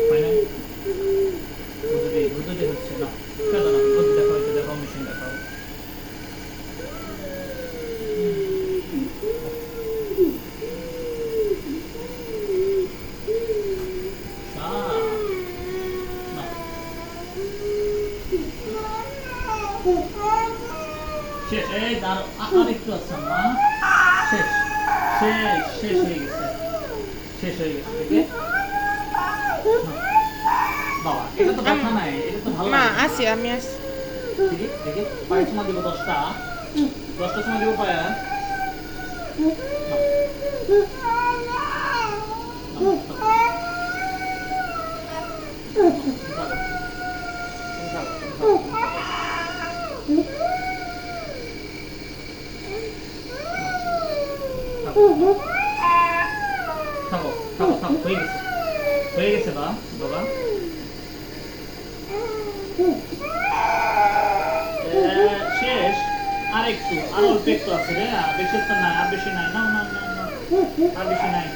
হয় না? বুদ্ধি হচ্ছে না, কেন না? বুদ্ধি দেখাও, এটা দেখাও, মেশিন দেখাও। না, শেষ। এই দাঁড়ো, আর একটু আছে মা। শেষ, শেষ হয়ে গেছে, শেষ হয়ে গেছে। দেখে বাবা, এটা তো ব্যথা নাই, এটা তো ভালো মা লাগে না। আসি, আমি আসি। দেখি দেখি, পায়ের সময় দিব 10টা, 10টার সময় দিব পায়ে। থাকো থাকো থাকো, হয়ে গেছে, হয়ে গেছে বা বাবা। শেষ। আর একটু, আর অল্প একটু আছে রে, আর বেশি তো নাই, আর বেশি নাই, না না না না, আর বেশি নাই।